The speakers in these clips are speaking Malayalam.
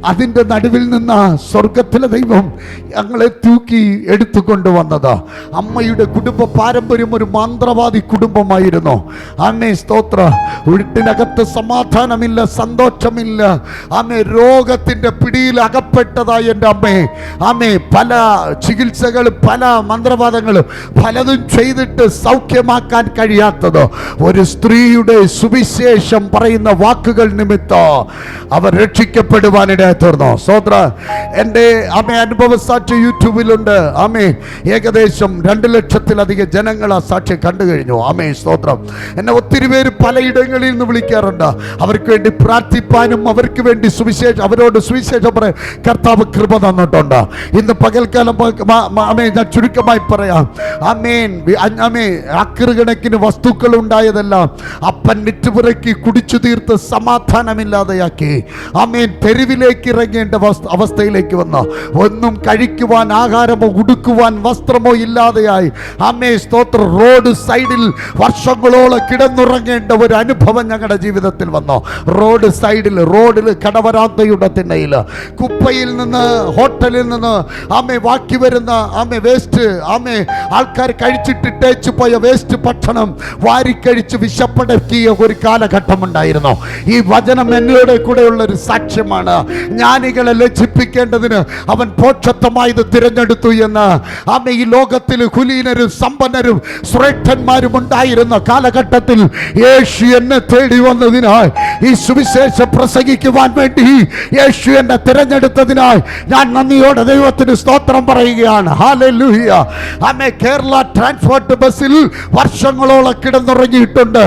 അതിൻ്റെ നടുവിൽ നിന്ന് സ്വർഗത്തിലെ ദൈവം ഞങ്ങളെ തൂക്കി എടുത്തുകൊണ്ടുവന്നത്. അമ്മയുടെ കുടുംബ പാരമ്പര്യം ഒരു മന്ത്രവാദി കുടുംബമായിരുന്നു. ആമേ സ്തോത്ര. വീട്ടിനകത്ത് സമാധാനമില്ല, സന്തോഷമില്ല. ആമേ രോഗത്തിൻ്റെ പിടിയിൽ അകപ്പെട്ടതായി എൻ്റെ അമ്മേ. ആമേ പല ചികിത്സകളും പല മന്ത്രവാദങ്ങളും പലതും ചെയ്തിട്ട് സൗഖ്യമാക്കാൻ കഴിയാത്തത് ഒരു സ്ത്രീയുടെ സുവിശേഷം പറയുന്ന വാക്കുകൾ നിമിത്തം അവർ രക്ഷിക്കപ്പെടുവാനിടയായി തീർന്നു. സ്തോത്ര. എൻ്റെ ആമേ അനുഭവ സാക്ഷി യൂട്യൂബിലുണ്ട്. ആമേ ഏകദേശം 2 ലക്ഷത്തിലധികം ജനങ്ങൾ ആ സാക്ഷി കണ്ടു കഴിഞ്ഞു. ആമേ സ്തോത്രം. എന്നെ ഒത്തിരി പേര് പലയിടങ്ങളിൽ നിന്ന് വിളിക്കാറുണ്ട്. അവർക്ക് വേണ്ടി പ്രാർത്ഥിപ്പാനും അവർക്ക് വേണ്ടി അവരോട് സുവിശേഷം പറയാൻ കർത്താവ് കൃപ തന്നിട്ടുണ്ട്. ഇന്ന് പകൽക്കാലം ആമേ ഞാൻ ചുരുക്കമായി പറയാം. ആമേൻ. ആമേ ആക്രകണക്കിന് വസ്തുക്കൾ ഉണ്ടായതെല്ലാം അപ്പൻ വിറ്റുപുറക്കി കുടിച്ചു തീർത്ത് സമാധാനമില്ലാതെയാക്കി. ആമേൻ. തെരുവിലേക്ക് ഇറങ്ങേണ്ട അവസ്ഥയിലേക്ക് വന്നു. ഒന്നും കഴിക്കുവാൻ ആഹാരമോ ഉടുക്കുവാൻ വസ്ത്രമോ ഇല്ലാതെയായി. ആമേ സ്തോത്ര. റോഡ് സൈഡിൽ വർഷങ്ങളോളം കിടന്നുറങ്ങേണ്ട ഒരു അനുഭവം ഞങ്ങളുടെ ജീവിതത്തിൽ വന്നു. റോഡ് സൈഡിൽ, റോഡിൽ, കടവരാന്തയുടെ തിണ്ണയിൽ, കുപ്പയിൽ നിന്ന്, ഹോട്ടലിൽ നിന്ന് ആമേ ബാക്കി വരുന്ന ആമേ വേസ്റ്റ്, ആമേ ആൾക്കാർ കഴിച്ചിട്ടിട്ടേച്ചു പോയ വേസ്റ്റ് ഭക്ഷണം വാരിക്കഴിച്ച് വിശപ്പടക്കിയ ഒരു കാലഘട്ടം ഉണ്ടായിരുന്നു. ഈ വചനം എന്നോട് കൂടെയുള്ള ഒരു സാക്ഷ്യമാണ്. ജ്ഞാനികളെ ലജ്ജിപ്പിക്കേണ്ടതിന് അവൻ പോഷത്വമായത് തിരഞ്ഞെടുത്തു എന്ന്. ആമേ ഈ ലോകത്തിൽ കുലീനരും സമ്പന്നരും ശ്രേഷ്ഠന്മാരും ഉണ്ടായിരുന്ന കാലഘട്ടത്തിൽ യേശു എന്നെ തേടി വന്നതിനായി, ഈ സുവിശേഷം പ്രസംഗിക്കുവാൻ വേണ്ടി യേശു എന്നെ തിരഞ്ഞെടുത്തതിനായി ഞാൻ നന്ദിയോടെ ദൈവത്തിന് സ്തോത്രം പറയുകയാണ്. ഹല്ലേലൂയ. ആമേ. കേരള ട്രാൻസ്പോർട്ട് ബസ്സിൽ വർഷങ്ങളോളം കിടന്നുറങ്ങിയിട്ടുണ്ട്.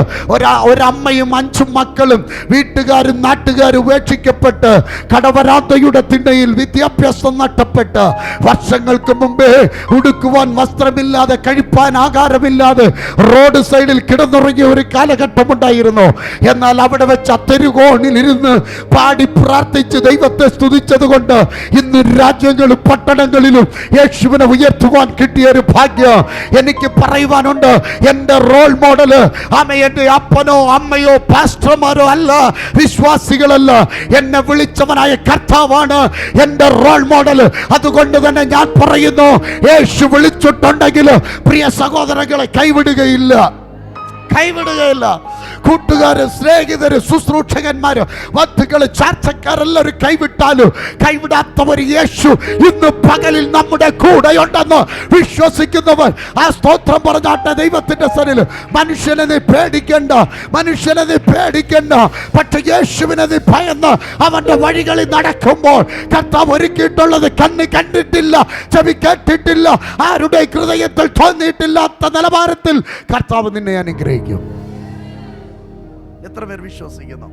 ഒരമ്മയും 5 മക്കളും വീട്ടുകാരും നാട്ടുകാരും ഉപേക്ഷിക്കപ്പെട്ട് കടവരാന്തയുടെ തിണ്ണയിൽ വിദ്യാഭ്യാസം നഷ്ടപ്പെട്ട് വർഷങ്ങൾക്ക് മുമ്പേ ഉടുക്കുവാൻ വസ്ത്രമില്ലാതെ കഴിപ്പാൻ ആഹാരമില്ലാതെ റോഡ് സൈഡിൽ കിടന്നുറങ്ങിയ ഒരു കാലഘട്ടം ഉണ്ടായിരുന്നു. എന്നാൽ അവിടെ വെച്ച് തെരുകോണിൽ ഇരുന്ന് പാടി പ്രാർത്ഥിച്ച് ദൈവത്തെ സ്തുതിച്ചത് കൊണ്ട് ഇന്ന് രാജ്യങ്ങളും പട്ടണങ്ങളിലും യേശുവിനെ ഉയർത്തുവാൻ കിട്ടിയ ഒരു ഭാഗ്യം എനിക്ക് പറയുവാനുണ്ട്. എൻ്റെ റോൾ മോഡല് ആമേ എൻ്റെ അപ്പനോ അമ്മയോ പാസ്റ്റർമാരോ അല്ല, വിശ്വാസികളല്ല, എന്നെ വിളിച്ചവനായ കർത്താവാണ് എൻ്റെ റോൾ മോഡല്. അതുകൊണ്ട് തന്നെ ഞാൻ പറയുന്നു, യേശു വിളിച്ചിട്ടുണ്ടെങ്കിൽ പ്രിയ സഹോദരങ്ങളെ കൈവിടുകയില്ല. കൂട്ടുകാര്, സ്നേഹിതര്, ശുശ്രൂഷകന്മാര്, ബന്ധുക്കള്, ചാർച്ചക്കാരെല്ലാവരും കൈവിട്ടാലും കൈവിടാത്തവർ യേശു ഇന്ന് പകലിൽ നമ്മുടെ കൂടെയുണ്ടെന്ന് വിശ്വസിക്കുന്നവർ ആ സ്തോത്രം പറഞ്ഞാട്ടെ ദൈവത്തിന്റെ സന്നിധിയിൽ. മനുഷ്യനെ നീ പേടിക്കണ്ട, പക്ഷെ യേശുവിനെ നീ ഭയന്ന് അവന്റെ വഴികളിൽ നടക്കുമ്പോൾ കർത്താവ് ഒരുക്കിയിട്ടുള്ളത് കണ്ണ് കണ്ടിട്ടില്ല, ചെവി കേട്ടിട്ടില്ല, ആരുടെ ഹൃദയത്തിൽ തോന്നിയിട്ടില്ലാത്ത നിലവാരത്തിൽ കർത്താവ് നിന്നെ അനുഗ്രഹിക്കും. എത്ര പേർ വിശ്വസിക്കുന്നു?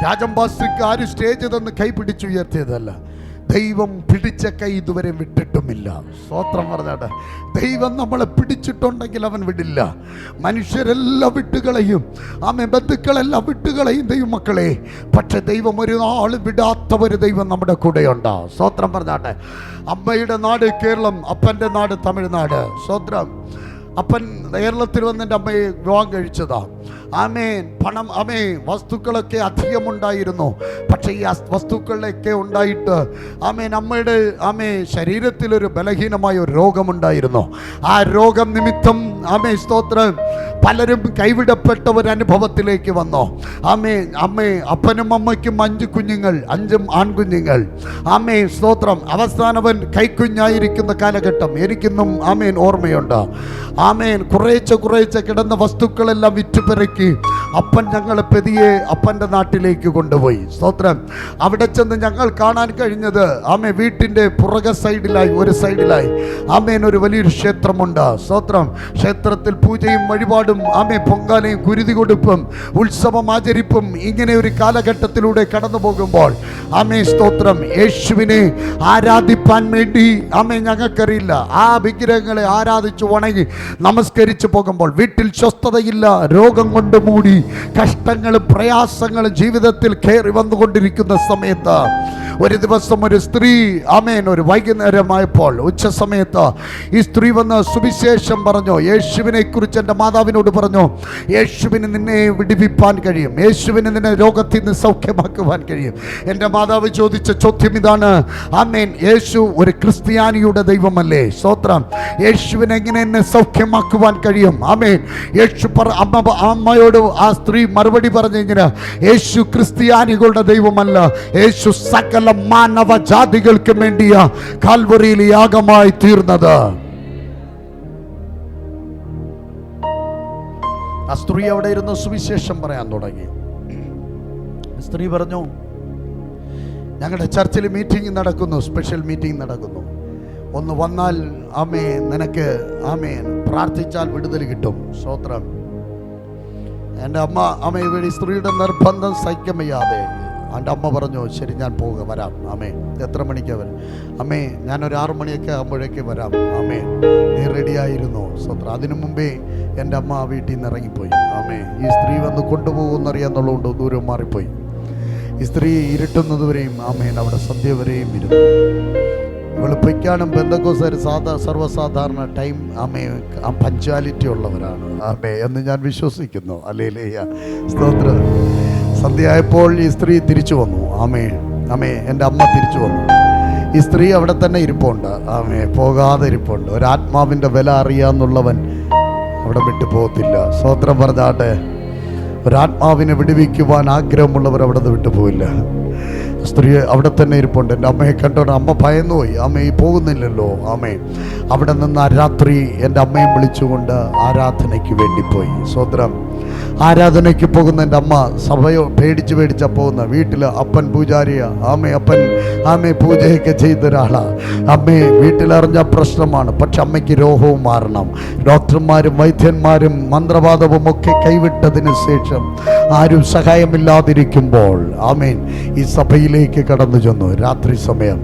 രാജംബാസ്ത്രിക്ക് ആരും സ്റ്റേജ് തന്ന് കൈ പിടിച്ചുയർത്തിയതല്ല. ദൈവം പിടിച്ച കൈ ഇതുവരെ വിട്ടിട്ടുമില്ല. സ്തോത്രം പറഞ്ഞാട്ടെ. ദൈവം നമ്മളെ പിടിച്ചിട്ടുണ്ടെങ്കിൽ അവൻ വിടില്ല. മനുഷ്യരെല്ലാം വിട്ടുകളയും, ആമേ ബന്ധുക്കളെല്ലാം വിട്ടുകളയും ദൈവമക്കളെ. പക്ഷെ ദൈവം ഒരു നാൾ വിടാത്ത ഒരു ദൈവം നമ്മുടെ കൂടെയുണ്ട്. സ്തോത്രം പറഞ്ഞാട്ടെ. അമ്മയുടെ നാട് കേരളം, അപ്പൻ്റെ നാട് തമിഴ്നാട്. സ്തോത്രം. അപ്പൻ കേരളത്തിൽ വന്ന് എൻ്റെ അമ്മയെ വിവാഹം കഴിച്ചതാ. ആമേൻ. പണം, ആമേ വസ്തുക്കളൊക്കെ അധികമുണ്ടായിരുന്നു. പക്ഷേ ഈ വസ്തുക്കളിലൊക്കെ ഉണ്ടായിട്ട് ആമേൻ അമ്മയുടെ ശരീരത്തിലൊരു ബലഹീനമായ ഒരു രോഗമുണ്ടായിരുന്നു. ആ രോഗം നിമിത്തം ആമേ സ്തോത്രം പലരും കൈവിടപ്പെട്ട ഒരു അനുഭവത്തിലേക്ക് വന്നു. അപ്പനും അമ്മയ്ക്കും 5 കുഞ്ഞുങ്ങൾ, 5 ആൺകുഞ്ഞുങ്ങൾ. ആമേ സ്തോത്രം. അവസാനവൻ കൈക്കുഞ്ഞായിരിക്കുന്ന കാലഘട്ടം എനിക്കിന്നും ആമേൻ ഓർമ്മയുണ്ട്. ആമേൻ. കുറേശ്ശെ കിടന്ന വസ്തുക്കളെല്ലാം വിറ്റുപെറുക്കി അപ്പൻ ഞങ്ങളെ പെതിയെ അപ്പൻ്റെ നാട്ടിലേക്ക് കൊണ്ടുപോയി. സ്തോത്രം. അവിടെ ചെന്ന് ഞങ്ങൾ കാണാൻ കഴിഞ്ഞത് വീട്ടിൻ്റെ പുറക സൈഡിലായി, ഒരു സൈഡിലായി ഒരു വലിയൊരു ക്ഷേത്രമുണ്ട്. സ്തോത്രം. ക്ഷേത്രത്തിൽ പൂജയും വഴിപാടും പൊങ്കാലയും കുരുതി കൊടുപ്പും ഉത്സവം ആചരിപ്പും ഇങ്ങനെ ഒരു കാലഘട്ടത്തിലൂടെ കടന്നു പോകുമ്പോൾ സ്തോത്രം യേശുവിനെ ആരാധിപ്പാൻ വേണ്ടി ഞങ്ങൾക്കറിയില്ല. ആ വിഗ്രഹങ്ങളെ ആരാധിച്ചു വണങ്ങി നമസ്കരിച്ചു പോകുമ്പോൾ വീട്ടിൽ സ്വസ്ഥതയില്ല, രോഗം കൊണ്ട് മൂടി, കഷ്ടങ്ങളും പ്രയാസങ്ങളും ജീവിതത്തിൽ കയറി വന്നുകൊണ്ടിരിക്കുന്ന സമയത്ത് ഒരു ദിവസം ഒരു സ്ത്രീ ആമേൻ ഒരു വൈകുന്നേരമായപ്പോൾ ഉച്ച സമയത്ത് ഈ സ്ത്രീ വന്ന് സുവിശേഷം പറഞ്ഞു. യേശുവിനെ കുറിച്ച് എൻ്റെ മാതാവിനോട് പറഞ്ഞു, യേശുവിന് നിന്നെ വിടിവിപ്പാൻ കഴിയും, യേശുവിന് നിന്നെ രോഗത്തിൽ നിന്ന് സൗഖ്യമാക്കുവാൻ കഴിയും. എൻ്റെ മാതാവ് ചോദിച്ച ചോദ്യം ഇതാണ്, ആമേൻ, യേശു ഒരു ക്രിസ്ത്യാനിയുടെ ദൈവമല്ലേ? സ്തോത്രം. യേശുവിനെ എങ്ങനെ എന്നെ സൗഖ്യമാക്കുവാൻ കഴിയും? ആമേൻ. അമ്മയോട് ആ സ്ത്രീ മറുപടി പറഞ്ഞു ഇങ്ങനെ, യേശു ക്രിസ്ത്യാനികളുടെ ദൈവമല്ല, യേശു സകല മാനവ ജാതികൾക്കും വേണ്ടിയ കാൽവറിയിൽ യാഗമായി തീർന്നത്. ആ സ്ത്രീ അവിടെ ഇരുന്ന് സുവിശേഷം പറയാൻ തുടങ്ങി. സ്ത്രീ പറഞ്ഞു, ഞങ്ങളുടെ ചർച്ചിൽ മീറ്റിംഗ് നടക്കുന്നു, സ്പെഷ്യൽ മീറ്റിംഗ് നടക്കുന്നു, ഒന്ന് വന്നാൽ ആമേൻ, നിനക്ക് ആമേൻ പ്രാർത്ഥിച്ചാൽ വിടുതൽ കിട്ടും. സ്തോത്രം. എൻ്റെ അമ്മ ഇവിടെ സ്ത്രീയുടെ നിർബന്ധം സഹിക്കാൻ വയ്യാതെ എൻ്റെ അമ്മ പറഞ്ഞു, ശരി ഞാൻ വരാം. ആമേ, എത്ര മണിക്കാണ് വരാം? അമ്മേ, ഞാനൊരു 6 മണിയൊക്കെ ആകുമ്പോഴേക്ക് വരാം. ആമേ, നീ റെഡിയായിരുന്നു. സ്തോത്രം. അതിനു മുമ്പേ എൻ്റെ അമ്മ ആ വീട്ടിൽ നിന്ന് ഇറങ്ങിപ്പോയി. ആമേ, ഈ സ്ത്രീ വന്ന് കൊണ്ടുപോകുമെന്നറിയാന്നുള്ളതുകൊണ്ട് ദൂരം മാറിപ്പോയി. ഈ സ്ത്രീ ഇരുട്ടുന്നതുവരെയും ആമേൻ അവിടെ സന്ധ്യ വരെയും ഇരുന്നു. വെളുപ്പിക്കാനും ബന്ധക്കോസ്തർ സർവ്വസാധാരണ ടൈം ആമേ പഞ്ച്വാലിറ്റി ഉള്ളവരാണ് ആമേ എന്ന് ഞാൻ വിശ്വസിക്കുന്നു. ഹല്ലേലൂയ, സ്തോത്രം. സന്ധ്യയായപ്പോൾ ഈ സ്ത്രീ തിരിച്ചു വന്നു. ആമേ ആമേ എൻ്റെ അമ്മ തിരിച്ചു വന്നു. ഈ സ്ത്രീ അവിടെ തന്നെ ഇരിപ്പുണ്ട്. ആമേ, പോകാതെ ഇരിപ്പുണ്ട്. ഒരാത്മാവിൻ്റെ വില അറിയാന്നുള്ളവൻ അവിടെ വിട്ടു പോകത്തില്ല. സ്തോത്രം പറഞ്ഞാട്ടെ. ഒരാത്മാവിനെ വിടുവിക്കുവാൻ ആഗ്രഹമുള്ളവർ അവിടെ നിന്ന് വിട്ടുപോയില്ല. സ്ത്രീ അവിടെ തന്നെ ഇരിപ്പുണ്ട്. എൻ്റെ അമ്മയെ കണ്ടോണ്ട് അമ്മ ഭയന്നുപോയി. അമ്മ ഈ പോകുന്നില്ലല്ലോ. ആമേ, അവിടെ നിന്ന് ആ രാത്രി എൻ്റെ അമ്മയും വിളിച്ചുകൊണ്ട് ആരാധനയ്ക്ക് വേണ്ടി പോയി. സ്തോത്രം. ആരാധനയ്ക്ക് പോകുന്ന എൻ്റെ അമ്മ സഭയോ പേടിച്ചാ പോകുന്ന. വീട്ടിൽ അപ്പൻ പൂജാരിയ. അമ്മ പൂജയൊക്കെ ചെയ്ത ഒരാളാണ്. അമ്മയെ വീട്ടിലറിഞ്ഞ പ്രശ്നമാണ്. പക്ഷെ അമ്മയ്ക്ക് രോഗവും മാറണം. ഡോക്ടർമാരും വൈദ്യന്മാരും മന്ത്രവാദവും ഒക്കെ കൈവിട്ടതിന് ശേഷം ആരും സഹായമില്ലാതിരിക്കുമ്പോൾ ആമേൻ ഈ സഭയിലേക്ക് കടന്നു ചെന്നു. രാത്രി സമയം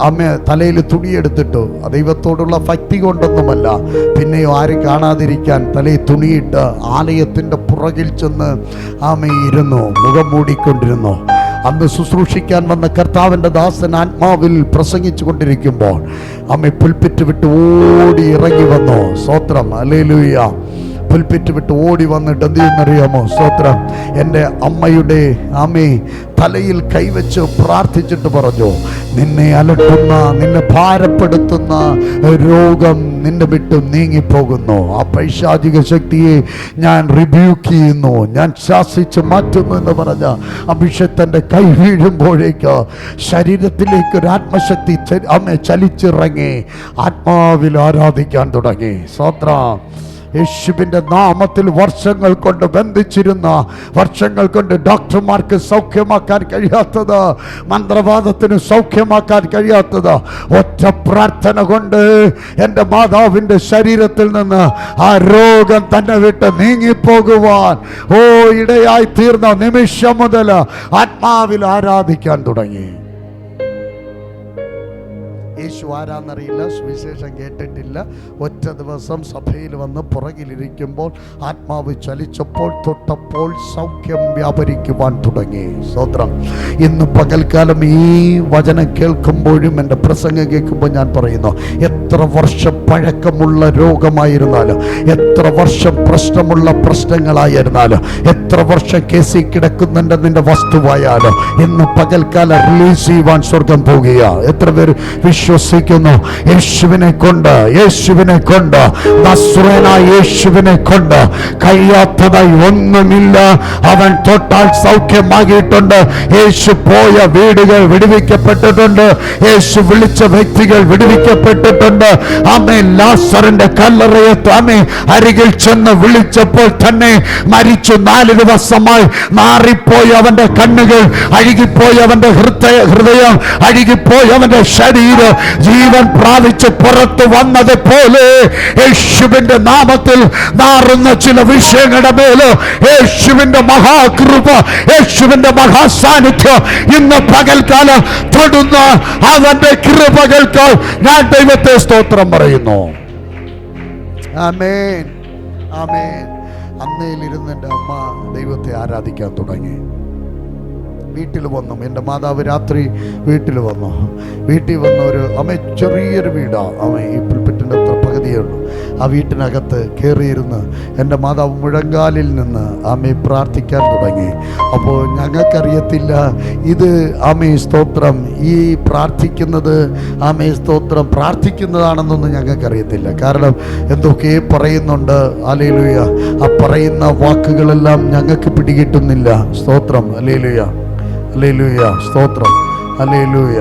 അമ്മ തലയിൽ തുണിയെടുത്തിട്ടു. ദൈവത്തോടുള്ള ഭക്തി കൊണ്ടൊന്നുമല്ല, പിന്നെയോ ആരും കാണാതിരിക്കാൻ തലയിൽ തുണിയിട്ട് ആലയത്തിൻ്റെ പുറകിൽ ചെന്ന് ആമ ഇരുന്നു, മുഖം മൂടിക്കൊണ്ടിരുന്നു. അന്ന് ശുശ്രൂഷിക്കാൻ വന്ന കർത്താവിൻ്റെ ദാസൻ ആത്മാവിൽ പ്രസംഗിച്ചു കൊണ്ടിരിക്കുമ്പോൾ അമ്മ പുൽപ്പിറ്റ് വിട്ട് ഓടി ഇറങ്ങി വന്നു. സ്തോത്രം. ഹല്ലേലൂയ. പുൽപ്പിറ്റ് വിട്ട് ഓടി വന്നിട്ട് എന്ത് ചെയ്യുന്നറിയാമോ? സ്തോത്രം. എൻ്റെ അമ്മയുടെ തലയിൽ കൈവച്ച് പ്രാർത്ഥിച്ചിട്ട് പറഞ്ഞു, നിന്നെ അലട്ടുന്ന, നിന്നെ ഭാരപ്പെടുത്തുന്ന രോഗം നിന്നെ വിട്ട് നീങ്ങിപ്പോകുന്നു. ആ പൈശാചിക ശക്തിയെ ഞാൻ റിബ്യൂക്ക് ചെയ്യുന്നു, ഞാൻ ശാസിച്ച് മാറ്റുന്നു എന്ന് പറഞ്ഞ അഭിഷേകത്തിൻ്റെ കൈ വീഴുമ്പോഴേക്ക് ശരീരത്തിലേക്ക് ഒരു ആത്മശക്തി അമ്മ ചലിച്ചിറങ്ങി ആത്മാവിൽ ആരാധിക്കാൻ തുടങ്ങി. സ്തോത്രം. യേശുവിൻ്റെ നാമത്തിൽ വർഷങ്ങൾ കൊണ്ട് ബന്ധിച്ചിരുന്ന, വർഷങ്ങൾ കൊണ്ട് ഡോക്ടർമാർക്ക് സൗഖ്യമാക്കാൻ കഴിയാത്തത്, മന്ത്രവാദത്തിന് സൗഖ്യമാക്കാൻ കഴിയാത്തത്, ഒറ്റ പ്രാർത്ഥന കൊണ്ട് എൻ്റെ മാതാവിൻ്റെ ശരീരത്തിൽ നിന്ന് ആ രോഗം തന്നെ വിട്ട് നീങ്ങിപ്പോകുവാൻ ഇടയായി തീർന്ന നിമിഷം മുതൽ ആത്മാവിൽ ആരാധിക്കാൻ തുടങ്ങി. യേശു ആരാന്നറിയില്ല, സുവിശേഷം കേട്ടിട്ടില്ല. ഒറ്റ ദിവസം സഭയിൽ വന്ന് പുറകിലിരിക്കുമ്പോൾ ആത്മാവ് ചലിച്ചപ്പോൾ തൊട്ടപ്പോൾ സൗഖ്യം വ്യാപരിക്കുവാൻ തുടങ്ങി. സ്തോത്രം. ഇന്ന് പകൽക്കാലം ഈ വചനം കേൾക്കുമ്പോഴും എൻ്റെ പ്രസംഗം കേൾക്കുമ്പോൾ ഞാൻ പറയുന്നു, എത്ര വർഷം പഴക്കമുള്ള രോഗമായിരുന്നാലും, എത്ര വർഷം പ്രശ്നമുള്ള പ്രശ്നങ്ങളായിരുന്നാലും, എത്ര വർഷം കേസിൽ കിടക്കുന്നുണ്ട് നിന്റെ വസ്തുവായാലും, ഇന്ന് പകൽക്കാലം റിലീസ് ചെയ്യുവാൻ സ്വർഗം പോകുക. എത്ര പേര് വിശ്വസിക്കുന്നു? യേശുവിനെ കൊണ്ട് നസ്രേനായ യേശുവിനെ കൊണ്ട് കഴിയാത്തതായി ഒന്നുമില്ല. അവൻ തൊട്ടാൽ സൗഖ്യമാകിയിട്ടുണ്ട്. യേശു പോയ വീടുകൾ വിടുവിക്കപ്പെട്ടിട്ടുണ്ട്. യേശു വിളിച്ച വ്യക്തികൾ വിടുവിക്കപ്പെട്ടിട്ടുണ്ട്. ആമേൻ. ലാസറിന്റെ കല്ലറയെ അരികിൽ ചെന്ന് വിളിച്ചപ്പോൾ തന്നെ മരിച്ചു 4 ദിവസമായി മാറിപ്പോയി അവന്റെ കണ്ണുകൾ, അഴുകിപ്പോയി അവന്റെ ഹൃദയം, അഴുകിപ്പോയി അവന്റെ ശരീരം. ജീവൻ പ്രാപിച്ച് പുറത്തു വന്നത് പോലെ യേശുവിന്റെ നാമത്തിൽ മാറുന്ന ചില വിഷയങ്ങളുടെ മേല് യേശുവിന്റെ മഹാകൃപ, യേശുവിന്റെ മഹാസാന്നിധ്യം ഇന്ന് പകൽക്കാലം തൊടുന്ന അവന്റെ കൃപകൾക്ക് ഞാൻ ദൈവത്തെ സ്തോത്രം പറയുന്നു. ആമേൻ, ആമേൻ. അന്നേലിരുന്ന് എൻ്റെ അമ്മ ദൈവത്തെ ആരാധിക്കാൻ തുടങ്ങി. വീട്ടിൽ വന്നു. എൻ്റെ മാതാവ് രാത്രി വീട്ടിൽ വന്നു. വീട്ടിൽ വന്ന ചെറിയൊരു വീടാണ്. ഈ പുൽപ്പറ്റിൻ്റെ അത്ര പകുതിയേ ഉള്ളൂ. ആ വീട്ടിനകത്ത് കയറിയിരുന്ന് എൻ്റെ മാതാവ് മുഴങ്കാലിൽ നിന്ന് പ്രാർത്ഥിക്കാൻ തുടങ്ങി. അപ്പോൾ ഞങ്ങൾക്കറിയത്തില്ല ഇത് സ്തോത്രം ഈ പ്രാർത്ഥിക്കുന്നത് സ്തോത്രം പ്രാർത്ഥിക്കുന്നതാണെന്നൊന്നും ഞങ്ങൾക്കറിയത്തില്ല. കാരണം എന്തൊക്കെ പറയുന്നുണ്ട്. ഹല്ലേലൂയ. ആ പറയുന്ന വാക്കുകളെല്ലാം ഞങ്ങൾക്ക് പിടികിട്ടുന്നില്ല. സ്തോത്രം. ഹല്ലേലൂയ, ഹല്ലേലൂയ, സ്തോത്രം, ഹല്ലേലൂയ.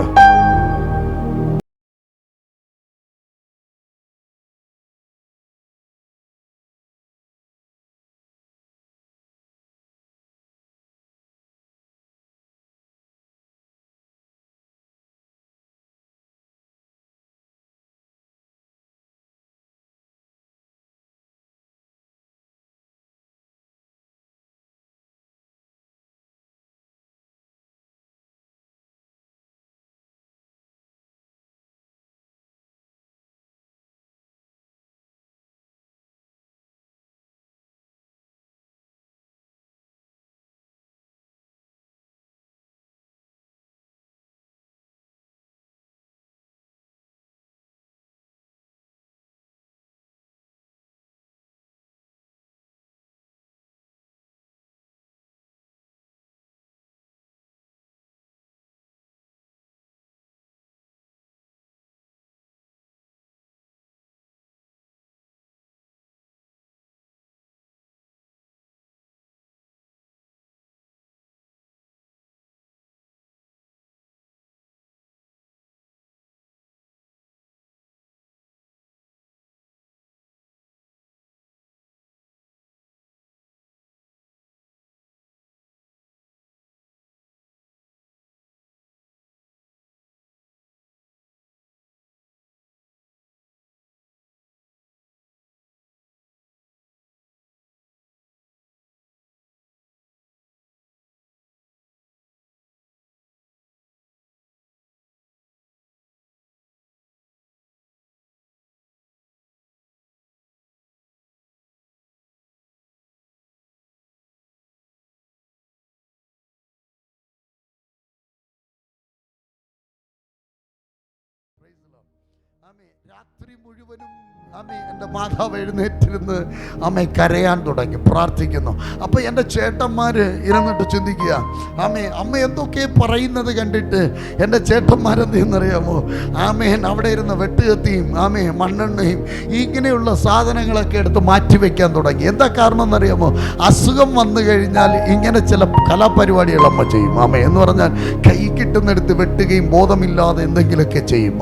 രാത്രി മുഴുവനും എൻ്റെ മാതാവ് എഴുന്നേറ്റിരുന്ന് കരയാൻ തുടങ്ങി, പ്രാർത്ഥിക്കുന്നു. അപ്പോൾ എൻ്റെ ചേട്ടന്മാർ ഇരുന്നിട്ട് ചിന്തിക്കുക, അമ്മ എന്തൊക്കെ പറയുന്നത് കണ്ടിട്ട് എൻ്റെ ചേട്ടന്മാരെന്ത് ചെയ്യുന്നറിയാമോ? അവിടെ ഇരുന്ന് വെട്ടുകത്തിയും മണ്ണെണ്ണയും ഇങ്ങനെയുള്ള സാധനങ്ങളൊക്കെ എടുത്ത് മാറ്റിവെക്കാൻ തുടങ്ങി. എന്താ കാരണം എന്നറിയാമോ? അസുഖം വന്നു കഴിഞ്ഞാൽ ഇങ്ങനെ ചില കലാപരിപാടികൾ അമ്മ ചെയ്യും. എന്ന് പറഞ്ഞാൽ കൈ കിട്ടുന്നെടുത്ത് വെട്ടുകയും ബോധമില്ലാതെ എന്തെങ്കിലുമൊക്കെ ചെയ്യും.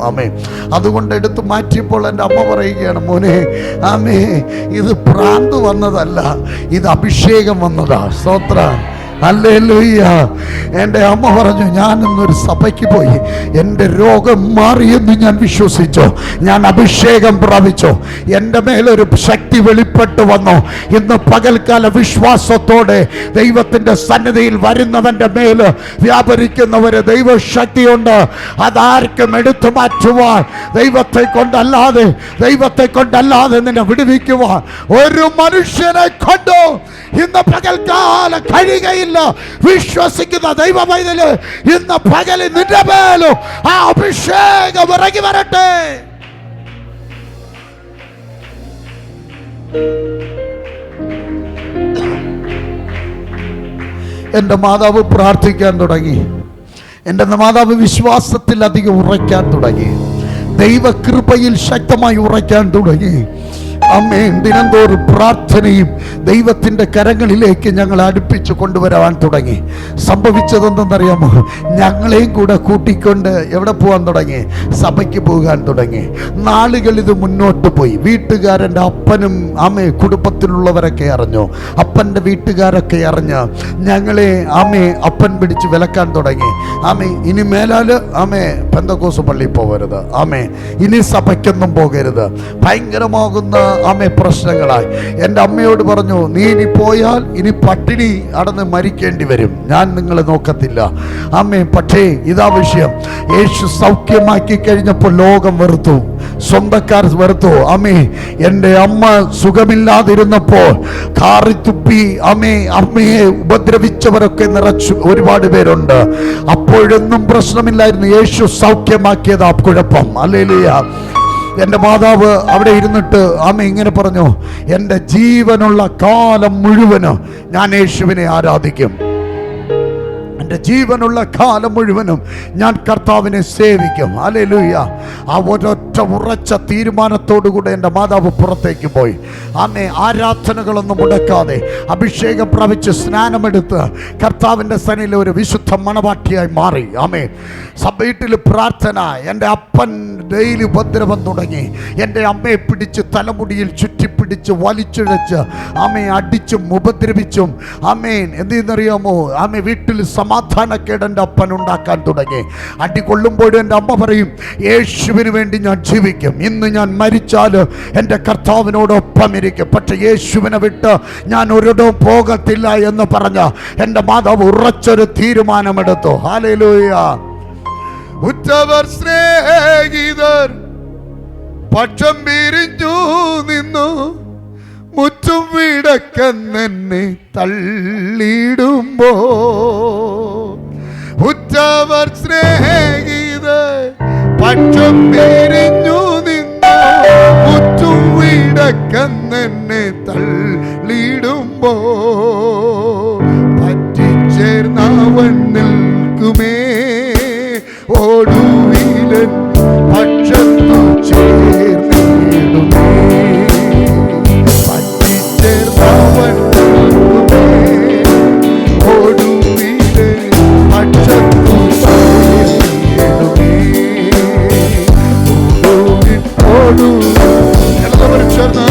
അതുകൊണ്ട് എടുത്ത് മാറ്റിയപ്പോൾ എൻ്റെ അമ്മ പറയുകയാണ്, മോനെ ഇത് ഭ്രാന്ത് വന്നതല്ല, ഇത് അഭിഷേകം വന്നതാ. സ്തോത്രം, ഹല്ലേലൂയ. എൻ്റെ അമ്മ പറഞ്ഞു, ഞാൻ ഇന്നൊരു സഭയ്ക്ക് പോയി, എൻ്റെ രോഗം മാറിയെന്ന് ഞാൻ വിശ്വസിച്ചു, ഞാൻ അഭിഷേകം പ്രാപിച്ചു, എൻ്റെ മേലൊരു ശക്തി വെളിപ്പെട്ടു വന്നു. ഇന്ന് പകൽക്കാല വിശ്വാസത്തോടെ ദൈവത്തിൻ്റെ സന്നിധിയിൽ വരുന്നവൻ്റെ മേൽ വ്യാപരിക്കുന്നവര് ദൈവശക്തിയുണ്ട്. അതാർക്കും എടുത്തു മാറ്റുവാൻ ദൈവത്തെ കൊണ്ടല്ലാതെ നിന്നെ വിടുവിക്കുവാൻ ഒരു മനുഷ്യനെ കൊണ്ടു ഇന്ന് പകൽക്കാല കഴിയുകയില്ല. വിശ്വസിക്കുന്ന ദൈവ പൈതല്, ഇന്ന് പകലിൽ നിന്റെ മേലും ആ അഭിഷേകം ഇറങ്ങി വരട്ടെ. എൻ്റെ മാതാവ് പ്രാർത്ഥിക്കാൻ തുടങ്ങി. എൻ്റെ മാതാവ് വിശ്വാസത്തിൽ അധികം ഉറയ്ക്കാൻ തുടങ്ങി. ദൈവകൃപയിൽ ശക്തമായി ഉറയ്ക്കാൻ തുടങ്ങി. ദിനംതോറും പ്രാർത്ഥനയും ദൈവത്തിൻ്റെ കരങ്ങളിലേക്ക് ഞങ്ങൾ അടുപ്പിച്ച് കൊണ്ടുവരാൻ തുടങ്ങി. സംഭവിച്ചതെന്തെന്നറിയാമോ? ഞങ്ങളെയും കൂടെ കൂട്ടിക്കൊണ്ട് എവിടെ പോകാൻ തുടങ്ങി? സഭയ്ക്ക് പോകാൻ തുടങ്ങി. നാളുകൾ ഇത് മുന്നോട്ട് പോയി. വീട്ടുകാരൻ്റെ അപ്പനും കുടുംബത്തിലുള്ളവരൊക്കെ അറിഞ്ഞു, അപ്പൻ്റെ വീട്ടുകാരൊക്കെ അറിഞ്ഞ് ഞങ്ങളെ അപ്പൻ പിടിച്ച് വിലക്കാൻ തുടങ്ങി. ഇനി മേലാല് പെന്തക്കോസ് പള്ളിയിൽ പോകരുത്, ഇനി സഭയ്ക്കൊന്നും പോകരുത്, ഭയങ്കരമാകുന്ന പ്രശ്നങ്ങളായി. എൻ്റെ അമ്മയോട് പറഞ്ഞു, നീ ഇനി പോയാൽ ഇനി പട്ടിണി അടന്ന് മരിക്കേണ്ടി വരും, ഞാൻ നിങ്ങളെ നോക്കത്തില്ല. പക്ഷേ ഇതാ വിഷയം, യേശു സൗഖ്യമാക്കി കഴിഞ്ഞപ്പോൾ ലോകം വെറുത്തു. സ്വന്തക്കാർ വെറുത്തു. അമ്മേ, എൻ്റെ അമ്മ സുഖമില്ലാതിരുന്നപ്പോൾ കാറി തുപ്പി അമ്മയെ ഉപദ്രവിച്ചവരൊക്കെ നിറച്ചു ഒരുപാട് പേരുണ്ട്. അപ്പോഴൊന്നും പ്രശ്നമില്ലായിരുന്നു. യേശു സൗഖ്യമാക്കിയത് ആ കുഴപ്പം. ഹല്ലേലൂയ. എൻ്റെ മാതാവ് അവിടെ ഇരുന്നിട്ട് ഇങ്ങനെ പറഞ്ഞു, എൻ്റെ ജീവനുള്ള കാലം മുഴുവനും ഞാൻ യേശുവിനെ ആരാധിക്കും. എൻ്റെ ജീവനുള്ള കാലം മുഴുവനും ഞാൻ കർത്താവിനെ സേവിക്കും. ഹല്ലേലൂയ. ആ ഒരൊറ്റ ഉറച്ച തീരുമാനത്തോടുകൂടെ എൻ്റെ മാതാവ് പുറത്തേക്ക് പോയി. ആരാധനകളൊന്നും മുടക്കാതെ അഭിഷേകം പ്രാപിച്ച് സ്നാനമെടുത്ത് കർത്താവിൻ്റെ സന്നിധിയിൽ ഒരു വിശുദ്ധ മണവാട്ടിയായി മാറി. വീട്ടിൽ പ്രാർത്ഥന. എൻ്റെ അപ്പൻ ഡെയിലി ഉപദ്രവം തുടങ്ങി. എൻ്റെ അമ്മയെ പിടിച്ച് തലമുടിയിൽ ചുറ്റിപ്പിടിച്ച് വലിച്ചിഴച്ച് അടിച്ചും ഉപദ്രവിച്ചും എന്തെന്നറിയാമോ, വീട്ടിൽ സമാധാനക്കേട് എൻ്റെ അപ്പൻ ഉണ്ടാക്കാൻ തുടങ്ങി. അടി കൊള്ളുമ്പോഴും എൻ്റെ അമ്മ പറയും, യേശുവിന് വേണ്ടി ഞാൻ ജീവിക്കും. ഇന്ന് ഞാൻ മരിച്ചാൽ എൻ്റെ കർത്താവിനോടൊപ്പം ഇരിക്കും, പക്ഷെ യേശുവിനെ വിട്ട് ഞാൻ ഒരിടവും പോകത്തില്ല എന്ന് പറഞ്ഞ എൻ്റെ മാതാവ് ഉറച്ചൊരു തീരുമാനമെടുത്തു. ഹല്ലേലൂയ. ഉറ്റവർ സ്നേഹിതർ പക്ഷം പിരിഞ്ഞു നിന്നു, മുറ്റും വിടക്കെന്നെ തള്ളിയിടുമ്പോ. ഉറ്റവർ സ്നേഹിതർ പക്ഷം പിരിഞ്ഞു നിന്നു, മുറ്റും വിടക്കെന്നെ തള്ളിയിടുമ്പോ. പറ്റിച്ചേർന്നവൻ നിൽക്കുമേ, ഒടുവിലൻ പക്ഷത്തു ചേർന്നിടുമേ. പറ്റിച്ചേർന്നവൻ നിൽക്കുമേ, ഒടുവിലൻ പക്ഷത്തു ചേർന്നിടുമേ. എല്ലാവരും ചേർന്ന്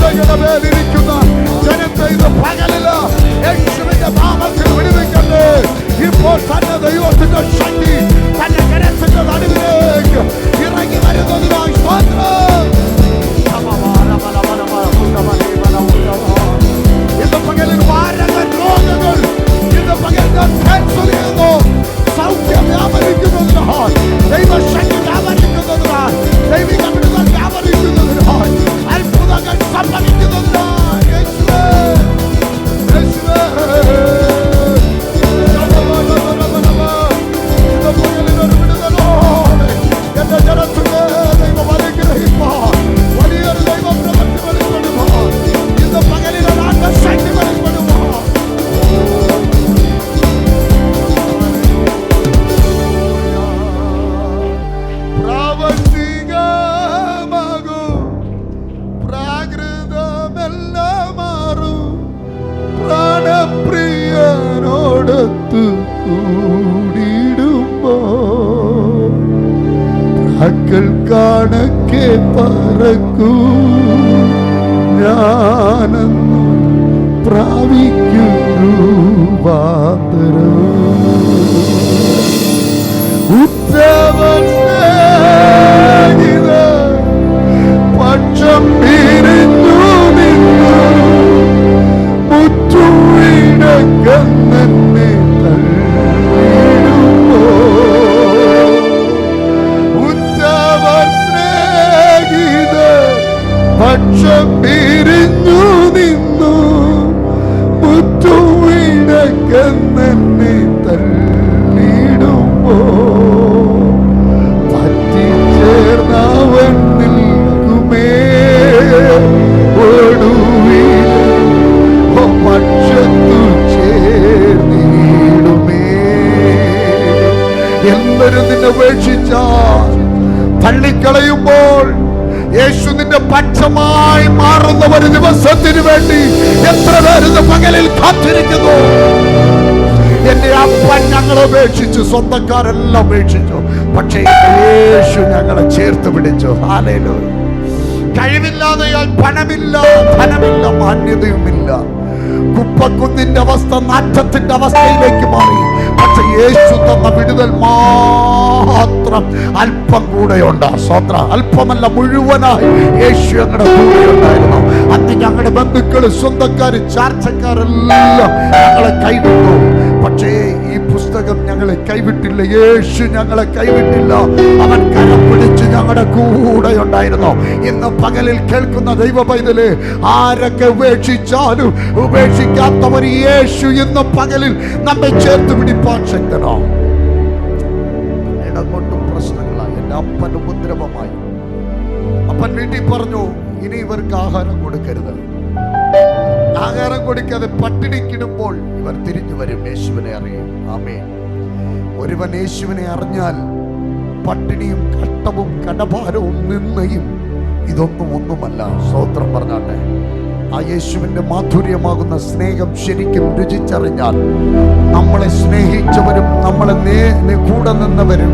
ബാധകളുടെ മേലിരിക്കുന്ന ജനത്തെ ഇത് പകലില് യേശുവിന്റെ നാമത്തിൽ വിടുവിക്കട്ടെ. ഇപ്പോൾ തന്നെ ദൈവത്തിന്റെ ശക്തി തന്റെ കരത്തിന്റെ നടുവിലേക്ക് ഇറങ്ങി വരുന്നതിനായി സ്തോത്രം. ഇന്ന് പകലിൽ മാരക രോഗങ്ങൾ, ഇന്ന് പകൽ ക്യാൻസർ ചെയ്യുന്നു, സൗഖ്യം വ്യാപരിക്കുന്നതിനായി, ദൈവശക്തി വ്യാപരിക്കുന്നതിനായി, ദൈവിക വിടുതൽ വ്യാപരിക്കുന്നതിനായി, അത്ഭുതങ്ങൾ സംഭവിക്കുന്നതിനായി യേശുവേ, യേശുവേ. ഇന്ന് പകലിൽ ഒരു വിടുതലോടെ എന്റെ ജനത്തിന് ദൈവം അനുഗ്രഹിപ്പാൻ വലിയൊരു ദൈവം പ്രവൃത്തി വെളിപ്പെടുവാൻ, ഇന്ന് പകലിൽ ഒരാളുടെ ശക്തി വെളിപ്പെടുവാൻ പ്രാവർത്തികമാകും പ്രാകൃതമെല്ലാം മാറും പ്രാണപ്രിയനോടൊത്തു കൂടിയിടുമ്പോ പ്രാക്കൾ കണക്കെ പറക്കൂ ഞാനെന്നു പ്രാപിക്കും രൂപാന്തരം. ഉത്തമൻ സ്നേഹിതൻ പക്ഷം പിരിഞ്ഞു നിന്നു മുറ്റുവിടക്കെന്നെ തള്ളിയിടുമ്പോ ഉത്തമൻ സ്നേഹിതൻ പക്ഷം പിരിഞ്ഞു നിന്നു മുറ്റുവിടക്കെന്നെ തള്ളിയിടുമ്പോ പറ്റിച്ചേർന്നവൻ നിൽക്കുമേ ഒടുവിൽ പക്ഷത്തു ചേർന്നിടുമേ. എല്ലാവരും നിന്നെ ഉപേക്ഷിച്ചാൽ തള്ളിക്കളയുമ്പോൾ യേശു നിന്റെ പക്ഷമായി മാറുന്ന ഒരു ദിവസത്തിന് വേണ്ടി എത്ര പേര് പകലിൽ കാത്തിരിക്കുന്നു. എന്റെ അപ്പൻ ഞങ്ങളെ ഉപേക്ഷിച്ചു, സ്വന്തക്കാരെല്ലാം ഉപേക്ഷിച്ചു, പക്ഷേ യേശു ഞങ്ങളെ ചേർത്ത് പിടിച്ചു. ഹല്ലേലൂയ. കഴിവില്ലാതെയാൽ പണമില്ല, ധനമില്ല, മാന്യതയുമില്ല. കുപ്പക്കുന്നിന്റെ അവസ്ഥ നാറ്റത്തിന്റെ അവസ്ഥയിലേക്ക് മാറി. പക്ഷെ യേശു തന്ന വിടുതൽ മാത്രം അല്പം കൂടെയുണ്ട്. സ്വത്ര അല്പമല്ല, മുഴുവനായി യേശു ഞങ്ങളുടെ കൂടെ ഉണ്ടായിരുന്നു. അന്ന് ഞങ്ങളുടെ ബന്ധുക്കള്, സ്വന്തക്കാര്, ചാർച്ചക്കാരെല്ലാം ഞങ്ങളെ കൈവിട്ടു. പക്ഷേ ഈ പുസ്തകം ഞങ്ങളെ കൈവിട്ടില്ല. യേശു ഞങ്ങളെ കൈവിട്ടില്ല. അവൻ കരം പിടിച്ച് ഞങ്ങളുടെ കൂടെ ഉണ്ടായിരുന്നു. ഇന്ന് പകലിൽ കേൾക്കുന്ന ദൈവ പൈതല്, ആരൊക്കെ ഉപേക്ഷിച്ചാലും ഉപേക്ഷിക്കാത്തവർ യേശു ഇന്ന് പകലിൽ നമ്മെ ചേർത്ത് പിടിപ്പാൻ ശക്തനോ. ഇടങ്ങോട്ടും പ്രശ്നങ്ങളായി, എന്റെ അപ്പൻ ഉപദ്രവമായി. അപ്പൻ വീട്ടിൽ പറഞ്ഞു, ഇനി ഇവർക്ക് ആഹാരം കൊടുക്കരുത്. ആഹാരം കൊടുക്കാതെ പട്ടിണിക്കിടുമ്പോൾ ഇവർ തിരിഞ്ഞു വരും, യേശുവിനെ അറിയും. ആമേൻ. ഒരുവൻ യേശുവിനെ അറിഞ്ഞാൽ പട്ടിണിയും കഷ്ടവും കടഭാരവും നിന്നയും ഇതൊന്നും ഒന്നുമല്ല. സ്തോത്രം പറഞ്ഞാട്ടെ. ആ യേശുവിന്റെ മാധുര്യമാകുന്ന സ്നേഹം ശരിക്കും രുചിച്ചറിഞ്ഞാൽ നമ്മളെ സ്നേഹിച്ചവരും നമ്മളെ കൂടെ നിന്നവരും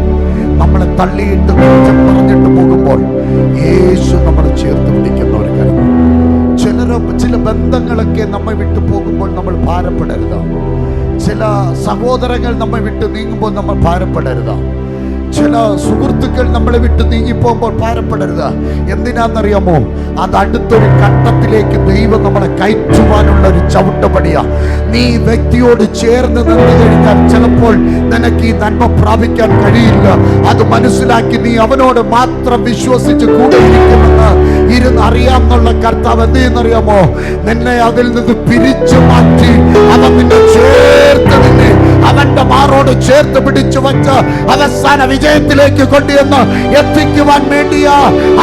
നമ്മളെ തള്ളിയിട്ട് കുറ്റം പറഞ്ഞിട്ട് പോകുമ്പോൾ യേശു നമ്മളെ ചേർത്ത് പിടിക്കുന്ന ഒരു കാര്യം. ചില ബന്ധങ്ങളൊക്കെ നമ്മെ വിട്ടു പോകുമ്പോൾ നമ്മൾ ഭാരപ്പെടരുത്. ചില സഹോദരങ്ങൾ നമ്മെ വിട്ട് നീങ്ങുമ്പോൾ നമ്മൾ ഭാരപ്പെടരുത്. ചില സുഹൃത്തുക്കൾ നമ്മളെ വിട്ട് നീങ്ങിപ്പോകുമ്പോൾ ഭാരപ്പെടരുത്. എന്തിനാണെന്നറിയാമോ? അത് അടുത്തൊരു ഘട്ടത്തിലേക്ക് ദൈവം നമ്മളെ കയറ്റുവാനുള്ള ഒരു ചവിട്ടുപടിയാ. നീ വ്യക്തിയോട് ചേർന്ന് നിന്ന് കഴിഞ്ഞാൽ ചിലപ്പോൾ നിനക്ക് ഈ നന്മ പ്രാപിക്കാൻ കഴിയില്ല. അത് മനസ്സിലാക്കി നീ അവനോട് മാത്രം വിശ്വസിച്ച് കൂടെ ഇരിക്കുമെന്ന് അറിയാമെന്നുള്ള കർത്താവ് എന്ത് ചെയ്യുന്നറിയാമോ? നിന്നെ അതിൽ നിന്ന് പിരിച്ചു മാറ്റി അവൻ നിന്നെ ചേർത്ത് നിന്നെ അവന്റെ മാറോട് ചേർത്ത് പിടിച്ചു വച്ച് അവസാന വിജയത്തിലേക്ക് കൊണ്ടുവന്ന് എത്തിക്കുവാൻ വേണ്ടിയാ.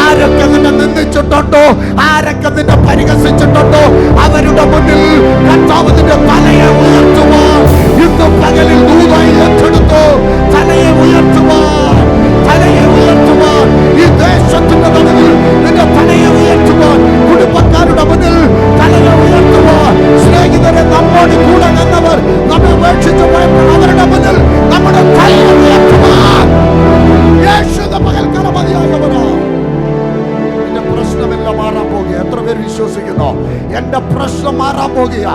ആരൊക്കെ നിന്നെ നിന്ദിച്ചിട്ടുണ്ടോ, ആരൊക്കെ നിന്നെ പരിഹസിച്ചിട്ടുണ്ടോ, അവരുടെ മുന്നിൽ കർത്താവ് നിന്റെ തലയെ ഉയർത്തുവാൻ ഇന്ന് പകലിൽ ദൂതായി ഏറ്റെടുത്തു. തലയെ ഉയർത്തുവാൻ, തലയെ ഉയർത്തുവാൻ, ഈ ദേശത്തിന്റെ നടുവിൽ നിന്റെ തലയെ ഉയർത്തുവാൻ, കുടുംബക്കാരുടെ മുന്നിൽ തലയെ ഉയർത്തുവാൻ, സ്നേഹിതരെ നമ്മോട് കൂടെ നിന്നവർ നമ്മെ ഉപേക്ഷിച്ചു പോയപ്പോൾ അവരുടെ മുന്നിൽ നമ്മുടെ തലയെ ഉയർത്തുവാൻ യേശുവിന്റെ പകൽക്കാലം മതിയായവരാ. നിന്റെ പ്രശ്നമെല്ലാം മാറാൻ പോകുക. എത്ര പേർ വിശ്വസിക്കുന്നു? പറയുന്നു, എൻ്റെ പ്രശ്നം മാറാൻ പോകുക.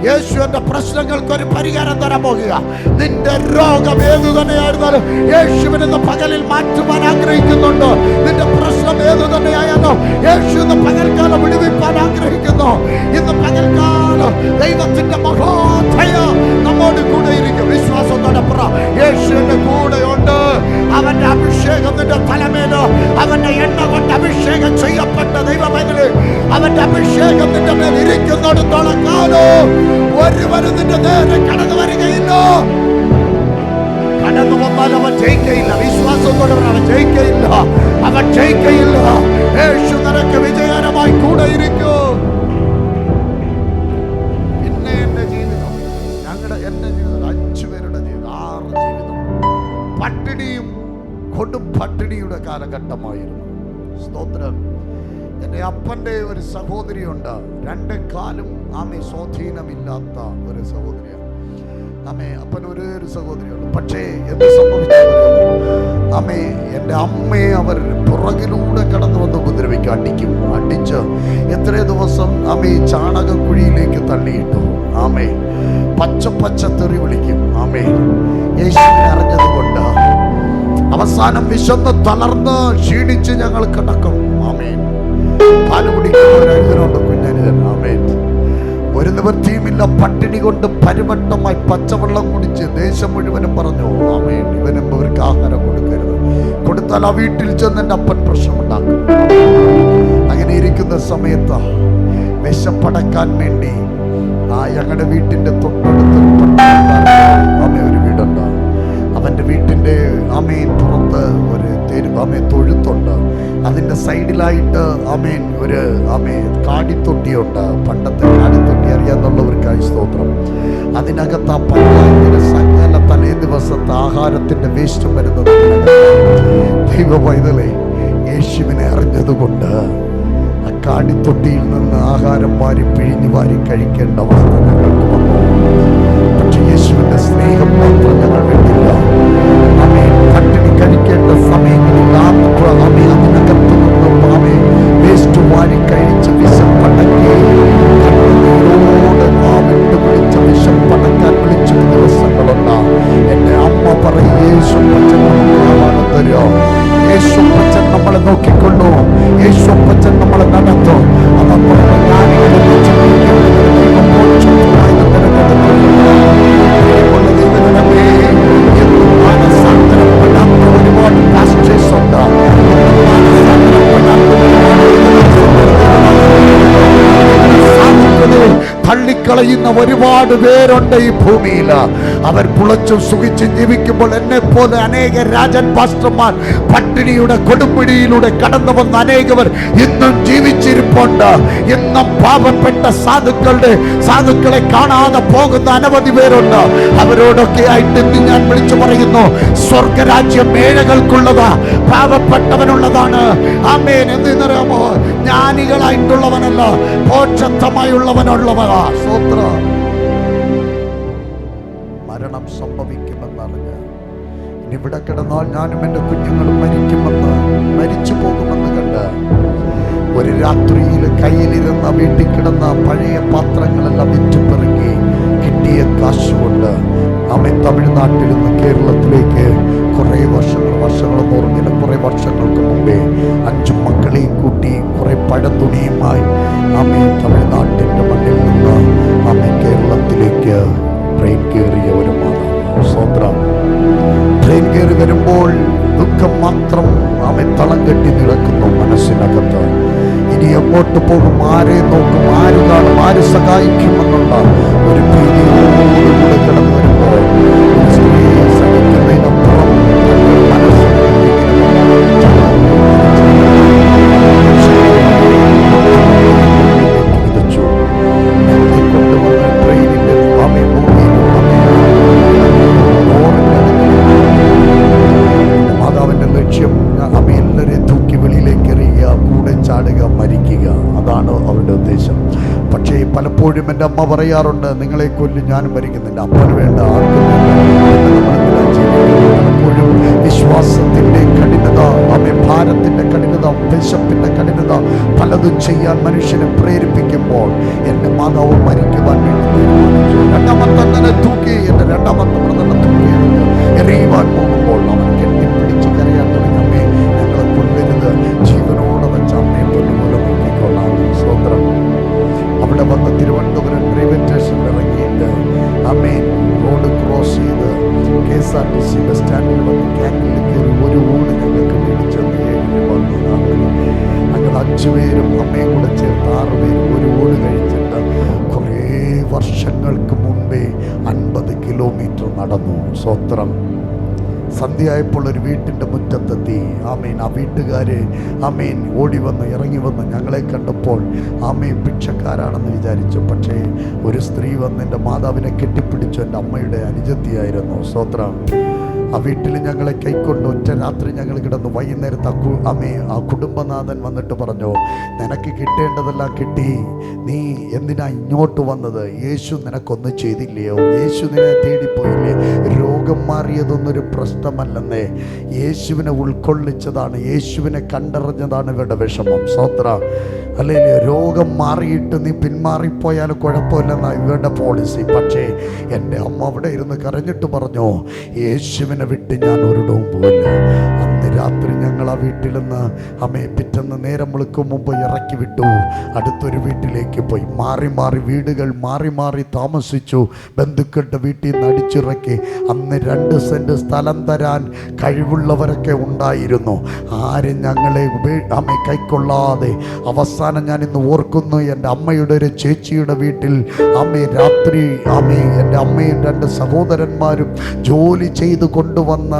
യേശു എൻ്റെ പ്രശ്നങ്ങൾക്ക് ഒരു പരിഹാരം തരാൻ പോകുക. നിന്റെ രോഗം ഏതു തന്നെയായിരുന്നാലും യേശുവിന് ഇന്ന് പകലിൽ മാറ്റുവാൻ ആഗ്രഹിക്കുന്നുണ്ട്. നിന്റെ പ്രശ്നം ഏതു തന്നെയായാലോ യേശു ഇന്ന് പകൽക്കാലം വിടുവിപ്പാൻ ആഗ്രഹിക്കുന്നു. ഇന്ന് പകൽക്കാലം ദൈവത്തിന്റെ മഹോദയ നമ്മോട് കൂടെ ഇരിക്കും. വിശ്വാസത്തോടെ പറ, യേശുവിന്റെ കൂടെയുണ്ട്. അവന്റെ അഭിഷേകം നിന്റെ തലമേലോ, അവന്റെ എണ്ണ കൊണ്ട് അഭിഷേകം ചെയ്യപ്പെട്ട ദൈവമേലെ അവന്റെ അഭിഷേകം നിന്റെ മേൽ ഇരിക്കുന്നിടത്തോളം കാലം ഒരുവരും നിന്റെ നേരെ കടന്നു വരികയില്ല. കടന്നു വന്നാൽ അവൻ ജയിക്കയില്ല. വിശ്വാസത്തോടെ അവൻ ജയിക്കയില്ല, അവൻ ജയിക്കയില്ല. യേശു നിനക്ക് വിജയകരമായി കൂടെ ഇരിക്കും. പിന്നെ എന്റെ ജീവിതം, എന്റെ ജീവിതം 5 പേരുടെ ജീവിതം, 6 ജീവിതം പട്ടിണിയും കൊടും പട്ടിണിയുടെ കാലഘട്ടമായിരുന്നു. സ്തോത്രം. എൻ്റെ അപ്പൻ്റെ ഒരു സഹോദരിയുണ്ട്, 2 കാലും ആമേ സ്വാധീനമില്ലാത്ത ഒരു സഹോദരിയാണ്. ആമേ അപ്പൻ ഒരു സഹോദരിയുണ്ട്. പക്ഷേ എന്ത് സംഭവിച്ചു? ആമേ എൻ്റെ അമ്മയെ അവർ പുറകിലൂടെ കടന്നു വന്ന് ഉപദ്രവിക്കും, അടിച്ച് എത്ര ദിവസം ആമേ ചാണകക്കുഴിയിലേക്ക് തള്ളിയിട്ടു. ആമേ പച്ച തെറി വിളിക്കും. ആമേ യേശുവിനെ അറിഞ്ഞതുകൊണ്ട് അവസാനം വിശന്ന് തളർന്ന് ക്ഷീണിച്ച് ഞങ്ങൾ കിടക്കും. ആമേൻ. പാല് കുടിക്കുന്നവരനുണ്ട് കുഞ്ഞനുജൻ. ആമേൻ. ഒരു നിവൃത്തിയുമില്ല, പട്ടിണി കൊണ്ട് പരിവട്ടമായി പച്ചവെള്ളം കുടിച്ച് ദേശം മുഴുവനും പറഞ്ഞു, ആമേൻ, ഇവനും അവർക്ക് ആഹാരം കൊടുക്കരുത്, കൊടുത്താൽ ആ വീട്ടിൽ ചെന്ന് എൻ്റെ അപ്പൻ പ്രശ്നമുണ്ടാക്കും. അങ്ങനെ ഇരിക്കുന്ന സമയത്ത് വിശപ്പടക്കാൻ വേണ്ടി ഞങ്ങളുടെ വീട്ടിൻ്റെ തൊട്ടടുത്ത് ഒരു വീടുണ്ട്. അവൻ്റെ വീട്ടിൻ്റെ ആമേൻ പുറത്ത് ഒരു തൊഴുത്തുണ്ട്. അതിൻ്റെ സൈഡിലായിട്ട് ആമേൻ ഒരു കാടിത്തൊട്ടിയുണ്ട്. പണ്ടത്തെ കാടിത്തൊട്ടി അറിയാന്നുള്ളവർക്കായി സ്തോത്രം. അതിനകത്ത് ആ പഞ്ചായത്തിന് സകല തലേ ദിവസത്തെ ആഹാരത്തിൻ്റെ വേസ്റ്റ് വരുന്നത്. ദൈവ പൈതലേ, യേശുവിനെ അറിഞ്ഞതുകൊണ്ട് ആ കാടിത്തൊട്ടിയിൽ നിന്ന് ആഹാരം വാരി കഴിക്കേണ്ട അവസ്ഥ ഞങ്ങൾക്ക് വന്നു. പക്ഷെ യേശുവിൻ്റെ സ്നേഹം മാത്രം ഞങ്ങൾ വിട്ടില്ല. പട്ടിണി കഴിക്കേണ്ട സമയങ്ങളിൽ അതിനകത്ത് നിന്ന് വേസ്റ്റ് വാരി കഴിച്ച് വിശപ്പടക്കി വിളിച്ച വിശപ്പടക്കാൻ വിളിച്ച ദിവസങ്ങളുണ്ട്. എൻ്റെ അമ്മ പറയും, യേശുപ്പച്ചൻ നമുക്ക് തരുമോ? യേശുപ്പച്ചൻ നമ്മളെ നോക്കിക്കൊള്ളൂ, യേശുപ്പച്ചൻ നമ്മളെ നടത്തും. അതപ്പോൾ തള്ളിക്കളയുന്ന ഒരുപാട് പേരുണ്ട് ഈ ഭൂമിയിൽ. അവർ പുളച്ചും സുഖിച്ചും ജീവിക്കുമ്പോൾ എന്നെ പോലെ അനേക രാജൻ പാസ്റ്റർമാർ പട്ടിണിയുടെ കൊടുമ്പിടിയിലൂടെ കടന്നു വന്ന അനേകവർ ഇന്നും ജീവിച്ചിരിപ്പുണ്ട്. ഇന്നും പാപപ്പെട്ട സാധുക്കളെ കാണാതെ പോകുന്ന അനവധി പേരുണ്ട്. അവരോടൊക്കെ ആയിട്ട് ഇന്ന് ഞാൻ വിളിച്ചു പറയുന്നു, സ്വർഗരാജ്യം ഏഴകൾക്കുള്ളതാ, പാവപ്പെട്ടവനുള്ളതാണ്. ആമേൻ. എന്തിനറിയാമോ? ജ്ഞാനികളായിട്ടുള്ളവനല്ല, ഭോഷത്വമായുള്ളവനുള്ളവനാ. സ്തോത്രം. മരണം സംഭവിക്കുമെന്നറിഞ്ഞ് ഇനി ഇവിടെ കിടന്നാൽ ഞാനും എൻ്റെ കുഞ്ഞുങ്ങളും മരിച്ചു പോകുമെന്ന് കണ്ട് ഒരു രാത്രിയിൽ കയ്യിലിരുന്ന വീട്ടിൽ കിടന്ന പഴയ പാത്രങ്ങളെല്ലാം വിറ്റുപെറുക്കി കിട്ടിയ കാശുകൊണ്ട് നമ്മെ തമിഴ്നാട്ടിൽ നിന്ന് കേരളത്തിലേക്ക് കുറേ വർഷങ്ങളൊന്നും ഓർമ്മില്ല, കുറേ വർഷങ്ങൾക്ക് മുമ്പേ 5 മക്കളെയും കൂട്ടി കുറേ പഴത്തുണിയുമായി നമ്മെ തമിഴ്നാട്ടിൻ്റെ മണ്ണിൽ നിന്ന് നമ്മെ കേരളത്തിലേക്ക് ട്രെയിൻ കയറിയ ഒരു മാതാവ്. സ്വന്തം ട്രെയിൻ കയറി വരുമ്പോൾ ദുഃഖം മാത്രം നമ്മെ തളം കെട്ടി നിൽക്കുന്നു മനസ്സിനകത്ത്. ഇനി എങ്ങോട്ട് പോകും, ആരെ നോക്കും, ആര് കാണും, ആര് സഹായിക്കുമെന്നുള്ള ഒരു ഭീതിയോടുകൂടെ കിടന്നു വരുമ്പോൾ സ്ത്രീയെ സഹിക്കുന്നതിനപ്പുറം വിതച്ചു. ഞങ്ങളെ കൊണ്ടുവന്ന് ട്രെയിനിന്റെ മാതാവിന്റെ ലക്ഷ്യം എല്ലാവരെയും തൂക്കി വെളിയിലേക്ക് എറിയുക, കൂടെ ചാടുക, മരിക്കുക. അതാണ് അവരുടെ ഉദ്ദേശം. പക്ഷേ പലപ്പോഴും എൻ്റെ അമ്മ പറയാറുണ്ട്, നിങ്ങളെ കൊല്ലും ഞാനും മരിക്കുന്നില്ല, അപ്പന് വേണ്ട, ആർക്കും വേണ്ട. പലപ്പോഴും വിശ്വാസത്തിൻ്റെ കഠിനത, ഭാരത്തിൻ്റെ കഠിനത, വിശപ്പിൻ്റെ കഠിനത പലതും ചെയ്യാൻ മനുഷ്യനെ പ്രേരിപ്പിക്കുമ്പോൾ എൻ്റെ മാതാവ് മരിക്കുവാൻ വേണ്ടി തീരുമാനിച്ചു. രണ്ടാമത്തെ അണ്ണനെ തൂക്കി, എൻ്റെ രണ്ടാമത്തെ ബ്രദറിനെ തൂക്കിയെടുത്ത് എറിയുവാൻ പോകുമ്പോൾ അവൻ കെട്ടിപ്പിടിച്ച് കരയാൻ തുടങ്ങി. അമ്മേ, ഞങ്ങളെ കൊല്ലരുത്, ജീവനോടെ വെച്ച അമ്മയെ പൊന്നുപോലെ നോക്കിക്കൊള്ളാം. സ്വതന്ത്രം. അവിടെ വന്ന് തിരുവനന്തപുരം റെയിൽവേ സ്റ്റേഷനിൽ ഇറങ്ങിയിട്ട് അമ്മേൻ റോഡ് ക്രോസ് ചെയ്ത് KSRTC ബസ് സ്റ്റാൻഡിൽ വന്ന് ക്യാൻറ്റീനിൽ കയറി ഒരു ഊണ് ഞങ്ങൾക്ക് മേടിച്ചെന്ന് 7 വന്നു. ഞങ്ങൾ 5 പേരും അമ്മയും കൂടെ ചേർത്ത് 6 പേരും ഒരു ഊണ് കഴിച്ചിട്ട് കുറേ വർഷങ്ങൾക്ക് മുമ്പേ 50 കിലോമീറ്റർ നടന്നു. സ്വത്രം. സന്ധ്യയായപ്പോൾ ഒരു വീട്ടിൻ്റെ മുറ്റത്തെത്തി. ആമേൻ. ആ വീട്ടുകാര് ആമേൻ ഓടി വന്ന് ഇറങ്ങി വന്ന് ഞങ്ങളെ കണ്ടപ്പോൾ ആമേൻ ഭിക്ഷക്കാരാണെന്ന് വിചാരിച്ചു. പക്ഷേ ഒരു സ്ത്രീ വന്ന് എൻ്റെ മാതാവിനെ കെട്ടിപ്പിടിച്ചു. എൻ്റെ അമ്മയുടെ അനുജത്തിയായിരുന്നു. സ്തോത്രം. ആ വീട്ടിൽ ഞങ്ങളെ കൈക്കൊണ്ട് ഒറ്റ രാത്രി ഞങ്ങൾ കിടന്നു. വൈകുന്നേരത്ത് ആ കുടുംബനാഥൻ വന്നിട്ട് പറഞ്ഞു, നിനക്ക് കിട്ടേണ്ടതെല്ലാം കിട്ടി, നീ എന്തിനാ ഇങ്ങോട്ട് വന്നത്? യേശു നിനക്കൊന്നും ചെയ്തില്ലയോ? യേശു നിന്നെ തേടിപ്പോയില്ലേ? രോഗം മാറിയതൊന്നൊരു പ്രശ്നമല്ലെന്നേ, യേശുവിനെ ഉൾക്കൊള്ളിച്ചതാണ്, യേശുവിനെ കണ്ടറിഞ്ഞതാണ് ഇവരുടെ വിഷമം. സ്തോത്ര. അല്ലെങ്കിൽ രോഗം മാറിയിട്ട് നീ പിന്മാറിപ്പോയാൽ കുഴപ്പമില്ലെന്നാണ് ഇവരുടെ പോളിസി. പക്ഷേ എൻ്റെ അമ്മ അവിടെ ഇരുന്ന് കരഞ്ഞിട്ട് പറഞ്ഞു, യേശുവിനെ വിട്ട് ഞാൻ ഒരിടവും പോയില്ല. അന്ന് രാത്രി ഞങ്ങൾ ആ വീട്ടിൽ നിന്ന് അമ്മയെ പിറ്റേന്ന് നേരം വെളുക്കും മുമ്പ് ഇറക്കി വിട്ടു. അടുത്തൊരു വീട്ടിലേക്ക് പോയി. മാറി മാറി വീടുകൾ മാറി മാറി താമസിച്ചു. ബന്ധുക്കളുടെ വീട്ടിൽ നിന്ന് അടിച്ചിറക്കി. അന്ന് 2 സെൻറ്റ് സ്ഥലം തരാൻ കഴിവുള്ളവരൊക്കെ ഉണ്ടായിരുന്നു. ആരും ഞങ്ങളെ അമ്മയെ കൈക്കൊള്ളാതെ അവസാനം ഞാൻ ഇന്ന് ഓർക്കുന്നു, എൻ്റെ അമ്മയുടെ ഒരു ചേച്ചിയുടെ വീട്ടിൽ രാത്രി എൻ്റെ അമ്മയും 2 സഹോദരന്മാരും ജോലി ചെയ്ത് കൊണ്ടുവന്ന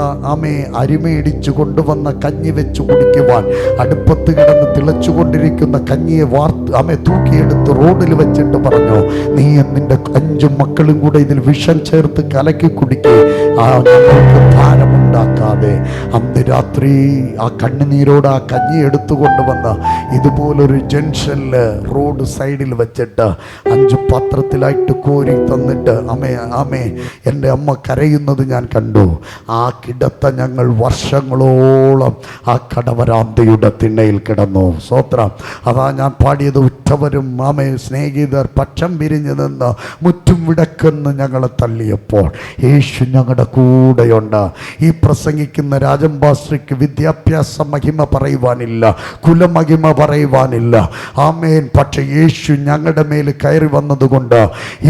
അരിമേടിച്ചു കൊണ്ടുവന്ന കഞ്ഞി വെച്ച് കുടിക്കുവാൻ അടുപ്പത്ത് കിടന്ന് തിളച്ചുകൊണ്ടിരിക്കുന്ന കഞ്ഞിയെ തൂക്കിയെടുത്ത് റോഡിൽ വെച്ചിട്ട് പറഞ്ഞു, നീ നിന്റെ 5 മക്കളും കൂടെ ഇതിൽ വിഷം ചേർത്ത് കലക്കി കുടിക്കേ, ഞങ്ങൾക്ക് ഭാരമുണ്ടാക്കാതെ. അന്ന് രാത്രി ആ കണ്ണുനീരോട് ആ കഞ്ഞി എടുത്തുകൊണ്ടുവന്ന ഇതുപോലൊരു ജംഗ്ഷനിൽ റോഡ് സൈഡിൽ വെച്ചിട്ട് 5 പാത്രത്തിലായിട്ട് കോരി തന്നിട്ട് എൻ്റെ അമ്മ കരയുന്നത് ഞാൻ കണ്ടു. ആ കിടത്ത ഞങ്ങൾ വർഷങ്ങളോളം ആ കടവരാന്തയുടെ തിണ്ണയിൽ കിടന്നു. സ്വത്രം. അതാ ഞാൻ പാടിയത്, ഉറ്റവരും സ്നേഹിതർ പക്ഷം പിരിഞ്ഞു നിന്ന് മുറ്റും വിടക്കെന്ന് ഞങ്ങളെ തള്ളിയപ്പോൾ യേശു ഞങ്ങളുടെ കൂടെയുണ്ട്. ഈ പ്രസംഗിക്കുന്ന രാജൻ പാസ്റ്റർക്ക് വിദ്യാഭ്യാസ മഹിമ പറയുവാനില്ല, കുലമഹിമ പറയുവാനില്ല. ആമേൻ. പക്ഷെ യേശു ഞങ്ങളുടെ മേൽ കയറി വന്നതുകൊണ്ട്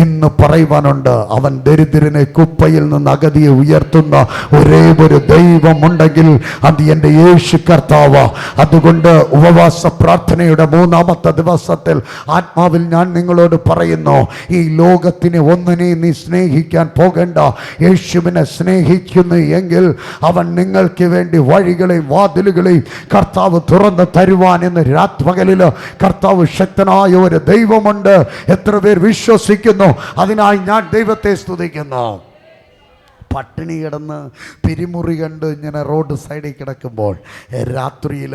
ഇന്ന് പറയുവാനുണ്ട്, അവൻ ദരിദ്രനെ കുപ്പയിൽ നിന്ന് അഗതിയെ ഉയർത്തുന്ന ഒരേ ഒരു ദൈവമുണ്ടെങ്കിൽ അത് എൻ്റെ യേശു കർത്താവ്. അതുകൊണ്ട് ഉപവാസ പ്രാർത്ഥനയുടെ 3ാമത്തെ ദിവസത്തിൽ ആത്മാവിൽ ഞാൻ നിങ്ങളോട് പറയുന്നു, ഈ ലോകത്തിന് ഒന്നിനെയും നീ സ്നേഹിക്കാൻ പോകേണ്ട. യേശുവിനെ സ്നേഹിക്കുന്നു എങ്കിൽ അവൻ നിങ്ങൾക്ക് വേണ്ടി വഴികളെയും വാതിലുകളെയും കർത്താവ് തുറന്ന് തരുവാൻ എന്ന് രാത്രിപകലിൽ കർത്താവ് ശക്തനായ ഒരു ദൈവമുണ്ട്. എത്ര പേർ വിശ്വസിക്കുന്നു? അതിനായി ഞാൻ ദൈവത്തെ സ്തുതിക്കുന്നു. പട്ടിണി കിടന്ന് പിരിമുറി കണ്ട് ഇങ്ങനെ റോഡ് സൈഡിൽ കിടക്കുമ്പോൾ രാത്രിയിൽ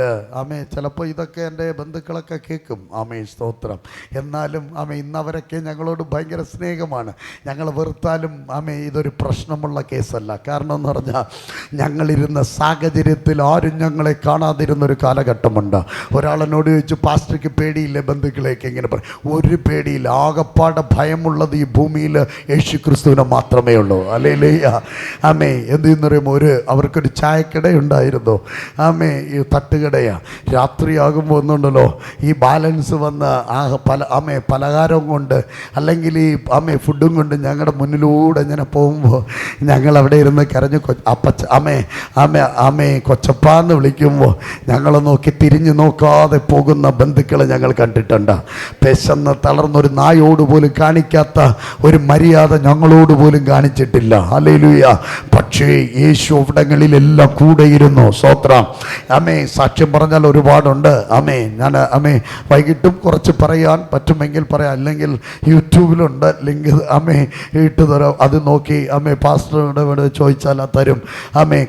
ചിലപ്പോൾ ഇതൊക്കെ എൻ്റെ ബന്ധുക്കളൊക്കെ കേൾക്കും. സ്തോത്രം. എന്നാലും ഇന്നവരൊക്കെ ഞങ്ങളോട് ഭയങ്കര സ്നേഹമാണ്. ഞങ്ങൾ വെറുത്താലും ഇതൊരു പ്രശ്നമുള്ള കേസല്ല. കാരണം എന്ന് പറഞ്ഞാൽ ഞങ്ങളിരുന്ന സാഹചര്യത്തിൽ ആരും ഞങ്ങളെ കാണാതിരുന്നൊരു കാലഘട്ടമുണ്ട്. ഒരാളെന്നോട് ചോദിച്ചു, പാസ്റ്റർക്ക് പേടിയില്ലേ ബന്ധുക്കളെയൊക്കെ? ഇങ്ങനെ പറയും, ഒരു പേടിയില്ല. ആകപ്പാടെ ഭയമുള്ളത് ഈ ഭൂമിയിൽ യേശു ക്രിസ്തുവിനെ മാത്രമേ ഉള്ളൂ. അല്ലേലൂയ. എന്ത് ചെയ്യുന്നറിയുമ്പോൾ അവർക്കൊരു ചായക്കടയുണ്ടായിരുന്നു. ഈ തട്ടുകടയാ. രാത്രിയാകുമ്പോൾ ഒന്നുണ്ടല്ലോ, ഈ ബാലൻസ് വന്ന് പലഹാരം കൊണ്ട് അല്ലെങ്കിൽ ഈ ഫുഡും കൊണ്ട് ഞങ്ങളുടെ മുന്നിലൂടെ ഇങ്ങനെ പോകുമ്പോൾ ഞങ്ങൾ അവിടെ ഇരുന്ന് കരഞ്ഞ് കൊച്ചപ്പാന്ന് വിളിക്കുമ്പോൾ ഞങ്ങളെ നോക്കി തിരിഞ്ഞു നോക്കാതെ പോകുന്ന ബന്ധുക്കളെ ഞങ്ങൾ കണ്ടിട്ടുണ്ട്. പെശന്ന് തളർന്നൊരു നായോട് പോലും കാണിക്കാത്ത ഒരു മര്യാദ ഞങ്ങളോട് പോലും കാണിച്ചിട്ടില്ല. ഹല്ലേലൂയ. പക്ഷേ യേശു അവിടങ്ങളിലെല്ലാം കൂടെയിരുന്നു. സ്തോത്രം. സാക്ഷ്യം പറഞ്ഞാൽ ഒരുപാടുണ്ട്. ഞാൻ വൈകിട്ടും കുറച്ച് പറയാൻ പറ്റുമെങ്കിൽ പറയാം, അല്ലെങ്കിൽ യൂട്യൂബിലുണ്ട് ലിങ്ക് ഇട്ട് തരാം. അത് നോക്കി പാസ്റ്ററുടെ ഇവിടെ ചോദിച്ചാൽ തരും.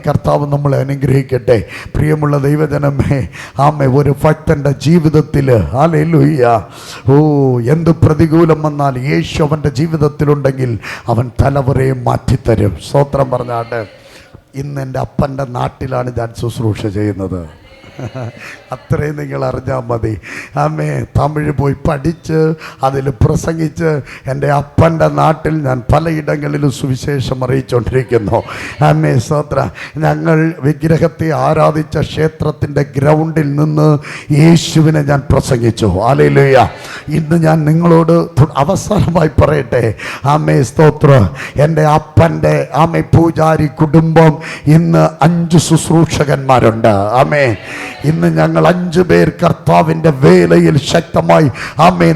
കർത്താവ് നമ്മളെ അനുഗ്രഹിക്കട്ടെ. പ്രിയമുള്ള ദൈവജനമേ, ഒരു ഭക്തൻ്റെ ജീവിതത്തിൽ ഹല്ലേലൂയ, എന്ത് പ്രതികൂലം വന്നാൽ യേശു അവൻ്റെ ജീവിതത്തിലുണ്ടെങ്കിൽ അവൻ തലവരെയും മാറ്റിത്തരും. സ്തോത്രം പറഞ്ഞാട്ടെ. ഇന്ന് എൻ്റെ അപ്പൻ്റെ നാട്ടിലാണ് ഞാൻ ശുശ്രൂഷ ചെയ്യുന്നത്. അത്രയും നിങ്ങൾ അറിഞ്ഞാൽ മതി. ആമേ, തമിഴ് പോയി പഠിച്ച് അതിൽ പ്രസംഗിച്ച് എൻ്റെ അപ്പൻ്റെ നാട്ടിൽ ഞാൻ പലയിടങ്ങളിലും സുവിശേഷം അറിയിച്ചുകൊണ്ടിരിക്കുന്നു. ആമേ, സ്തോത്ര. ഞങ്ങൾ വിഗ്രഹത്തെ ആരാധിച്ച ക്ഷേത്രത്തിൻ്റെ ഗ്രൗണ്ടിൽ നിന്ന് യേശുവിനെ ഞാൻ പ്രസംഗിച്ചു. ഹല്ലേലൂയ. ഇന്ന് ഞാൻ നിങ്ങളോട് അവസാനമായി പറയട്ടെ. ആമേ, സ്തോത്ര. എൻ്റെ അപ്പൻ്റെ പൂജാരി കുടുംബം ഇന്ന് 5 ശുശ്രൂഷകന്മാരുണ്ട്. ആമേ, ഇന്ന് ഞങ്ങൾ 5 പേർ കർത്താവിൻ്റെ വേലയിൽ ശക്തമായി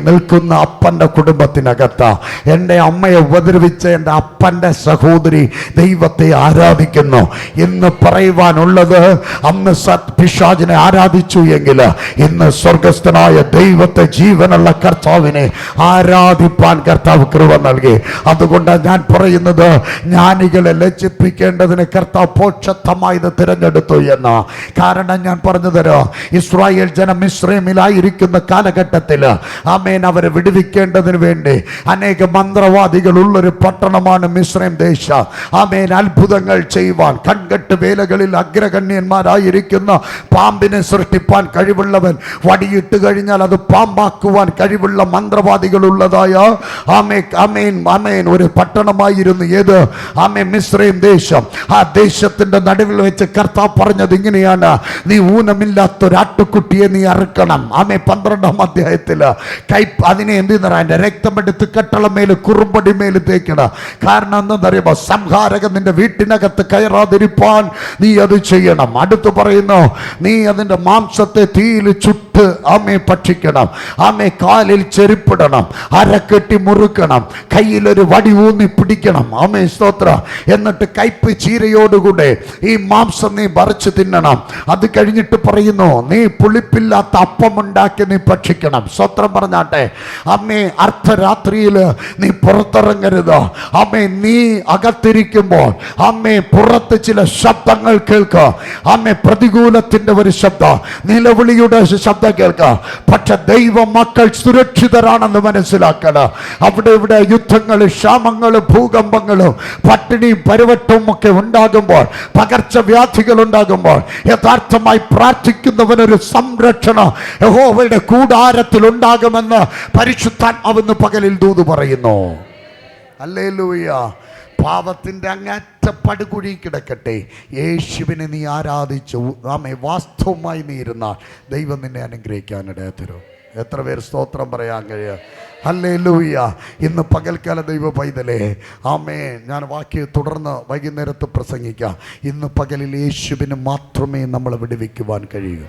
നിൽക്കുന്ന അപ്പൻ്റെ കുടുംബത്തിനകത്ത് എൻ്റെ അമ്മയെ ഉപദ്രവിച്ച എൻ്റെ അപ്പൻ്റെ സഹോദരി ദൈവത്തെ ആരാധിക്കുന്നു. ഇന്ന് പറയുവാനുള്ളത്, അന്ന് പിശാചിനെ ആരാധിച്ചു എങ്കിൽ ഇന്ന് സ്വർഗസ്ഥനായ ദൈവത്തെ, ജീവനുള്ള കർത്താവിനെ ആരാധിപ്പാൻ കർത്താവ് കൃപ നൽകി. അതുകൊണ്ടാണ് ഞാൻ പറയുന്നത്, ജ്ഞാനികളെ ലജ്ജിപ്പിക്കേണ്ടതിന് കർത്താവ് പോഷത്വമായത് തിരഞ്ഞെടുത്തു എന്ന്. കാരണം ഞാൻ പറഞ്ഞു തരാം, ഇസ്രായേൽ ജനം മിസ്രൈമിലായിരിക്കുന്ന കാലഘട്ടത്തിൽ അവരെ വിടുവിക്കേണ്ടതിന് വേണ്ടി അനേക മന്ത്രവാദികൾ ഉള്ളൊരു പട്ടണമാണ് മിസ്രൈം ദേശം. അത്ഭുതങ്ങൾ ചെയ്യുവാൻ, കൺകെട്ട് വേലകളിൽ അഗ്രഗണ്യന്മാരായിരിക്കുന്ന പാമ്പിനെ സൃഷ്ടിപ്പാൻ കഴിവുള്ളവൻ, വടിയിട്ട് കഴിഞ്ഞാൽ അത് പാമ്പാക്കുവാൻ കഴിവുള്ള മന്ത്രവാദികൾ ഉള്ളതായ ഒരു പട്ടണമായിരുന്നു ഏത്? മിസ്രൈം ദേശം. ആ ദേശത്തിന്റെ നടുവിൽ വെച്ച് കർത്താവ് പറഞ്ഞത് ഇങ്ങനെയാണ്, നീ ഊനമില്ലാത്തൊരാട്ടുകുട്ടിയെ നീ അറുക്കണം. 12-ാം അധ്യായത്തിൽ അതിനെ എന്ത് അതിന്റെ രക്തമെടുത്ത് കട്ടളമേല് കുറുമ്പടി മേല് തേക്കണം. കാരണം എന്താണെന്നറിയുമോ? സംഹാരകൻ നിന്റെ വീട്ടിനകത്ത് കയറാതിരിപ്പാൻ നീ അത് ചെയ്യണം. അടുത്ത് പറയുന്നു, നീ അതിന്റെ മാംസത്തെ തീയിൽ ചുട്ട് ഭക്ഷിക്കണം. കാലിൽ ചെരുപ്പിടണം, അരക്കെട്ടി മുറുക്കണം, കയ്യിലൊരു വടി ഊന്നി പിടിക്കണം. സ്തോത്ര. എന്നിട്ട് കയ്പ് ചീരയോടുകൂടെ ഈ മാംസം നീ പറിച്ചു തിന്നണം. അത് കഴിഞ്ഞിട്ട് പറയുന്നു, നീ പുളിപ്പില്ലാത്ത അപ്പമുണ്ടാക്കി നീ ഭക്ഷിക്കണം. സ്വത്രം പറഞ്ഞാട്ടെ. അർദ്ധരാത്രിയിൽ നീ പുറത്തിറങ്ങരുത്. നീ അകത്തിരിക്കുമ്പോൾ പുറത്ത് ചില ശബ്ദങ്ങൾ കേൾക്കുക. പ്രതികൂലത്തിന്റെ ഒരു ശബ്ദം, നിലവിളിയുടെ ശബ്ദം കേൾക്കുക. പക്ഷെ ദൈവ മക്കൾ സുരക്ഷിതരാണെന്ന് മനസ്സിലാക്കണം. അവിടെ ഇവിടെ യുദ്ധങ്ങൾ, ക്ഷാമങ്ങൾ, ഭൂകമ്പങ്ങളും പട്ടിണിയും പരുവട്ടവും ഒക്കെ ഉണ്ടാകുമ്പോൾ, പകർച്ചവ്യാധികൾ ഉണ്ടാകുമ്പോൾ യഥാർത്ഥമായി പ്രാർത്ഥിക്കുന്നവനൊരു സംരക്ഷണം യഹോവയുടെ കൂടാരത്തിൽ ഉണ്ടാകുമെന്ന് പരിശുദ്ധാത്മാവെന്ന് പകലിൽ ദൂത് പറയുന്നു. ഹല്ലേലൂയ. പാപത്തിൻ്റെ അങ്ങേറ്റ പടുകുഴി കിടക്കട്ടെ, യേശുവിനെ നീ ആരാധിച്ചു വാസ്തവമായി നീ ഇരുന്നാൽ ദൈവം നിന്നെ അനുഗ്രഹിക്കാനിടയാ തരും. എത്ര പേർ സ്തോത്രം പറയാൻ കഴിയുക? ഹല്ലേലൂയ. ഇന്ന് പകൽക്കാല ദൈവ പൈതലേ, ഞാൻ വാക്യം തുടർന്ന് വൈകുന്നേരത്ത് പ്രസംഗിക്കാം. ഇന്ന് പകലിൽ യേശുവിന് മാത്രമേ നമ്മളെ വിടുവിക്കുവാൻ കഴിയൂ.